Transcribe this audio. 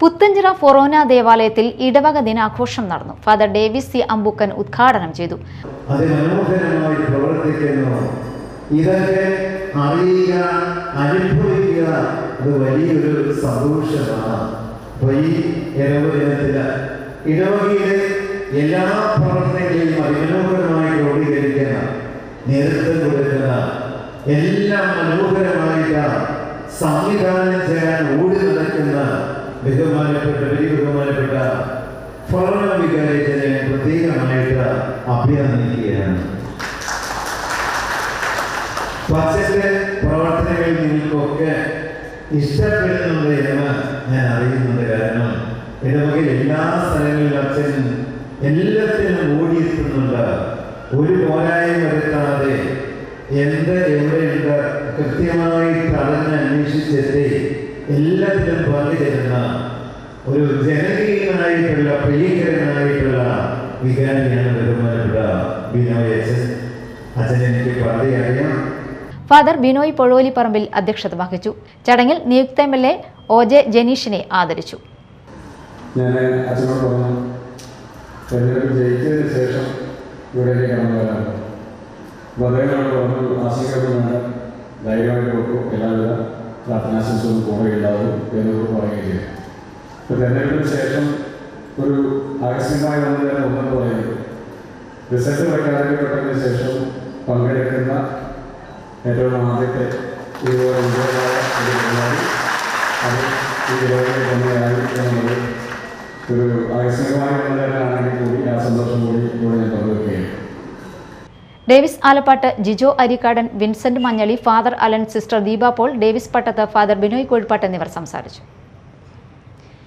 പുത്തഞ്ചിറ ഫൊറോന ദേവാലയത്തിൽ ഇടവക ദിനാഘോഷം നടന്നു. ഫാദർ ഡേവിസ് സി അമ്പൂക്കൻ ഉദ്ഘാടനം ചെയ്തു. അതിമനോഹരമായി പ്രവർത്തിക്കുന്നു. ഇതൊക്കെ അറിയുക, അനുഭവിക്കുക, അത് വലിയൊരു സന്തോഷമാണ്. ഈ ഇടവദിനത്തില് ഇടവകയിലെ എല്ലാ പ്രവർത്തനങ്ങളെയും അതിമനോഹരമായി ക്രോഡീകരിക്കുന്ന, നേതൃത്വം കൊടുക്കുന്ന, എല്ലാം മനോഹരമായിട്ട് സംവിധാനം ചെയ്യാൻ ഓടി നടക്കുന്ന ബഹുമാനപ്പെട്ട ഫൊറോന വികാരിയെ പ്രത്യേകമായിട്ട് അഭിനന്ദിക്കുകയാണ്. പച്ചന്റെ പ്രവർത്തനങ്ങളിൽ നിങ്ങൾക്കൊക്കെ ഇഷ്ടപ്പെടുന്നുണ്ട് എന്ന് ഞാൻ അറിയുന്നുണ്ട്. കാരണം ഇടവകയിൽ എല്ലാ സ്ഥലങ്ങളിലും അച്ഛൻ എല്ലാത്തിനും ഓടിയെത്തുന്നുണ്ട്. ഒരു പോരായ്മ വരുത്താതെ എവിടെയുണ്ട് കൃത്യമായി തടഞ്ഞ് അന്വേഷിച്ചെത്തി എല്ലാത്തിലും പങ്കുചേരുന്ന ഒരു ജനകീയനായിട്ടുള്ള പ്രിയങ്കരനായിട്ടുള്ള വികാരിയാണ് ബഹുമാനപ്പെട്ട ബിനോയ് അച്ഛൻ. അച്ഛൻ എനിക്ക് വളരെ അറിയാം. ഫാദർ ബിനോയ് പൊഴോലിപ്പറമ്പിൽ അധ്യക്ഷത വഹിച്ചു. ചടങ്ങിൽ നിയുക്ത MLA OJ ജനീഷിനെ ആദരിച്ചു. ഞാൻ അച്ഛനോട് പറഞ്ഞു, തെരഞ്ഞെടുപ്പ് ജയിച്ചതിന് ശേഷം ഇവിടേക്ക് കടന്നു വരാറുണ്ട്. അപ്പോൾ അദ്ദേഹം പറഞ്ഞു, ആശങ്കയൊന്നും വേണ്ട, ധൈര്യമായിട്ട് കൊടുക്കും, എല്ലാവിധ പ്രാർത്ഥനാശംസകളും കൂടെ ഉണ്ടാവും എന്നോട് പറയുകയും ചെയ്തു. ഇപ്പോൾ തെരഞ്ഞെടുപ്പിന് ശേഷം ഒരു ആകസ്മികമായി ഒന്നെന്ന് പറയുന്നത്, റിസൾട്ട് പ്രഖ്യാപിക്കപ്പെട്ടതിന് ശേഷം പങ്കെടുക്കുന്ന ഏറ്റവും ആദ്യത്തെ ഇതുപോലെ വിജയമായ ഒരു പരിപാടി അത് ഈ ലോകത്തിൽ തന്നെയായി എന്നുള്ളത് ഒരു ആകസ്മികമായ ഒന്നെന്നാണെങ്കിൽ കൂടി ആ സന്തോഷം കൂടി ഇവിടെ ഞാൻ പങ്കുവെക്കുകയാണ്. Davis Alappatt, Jijo Arikkadan, Vincent Manjali, father Alan, sister Deepa Paul, Davis Pattath, father Binoy Kozhippatt എന്നിവർ സംസാരിച്ചു.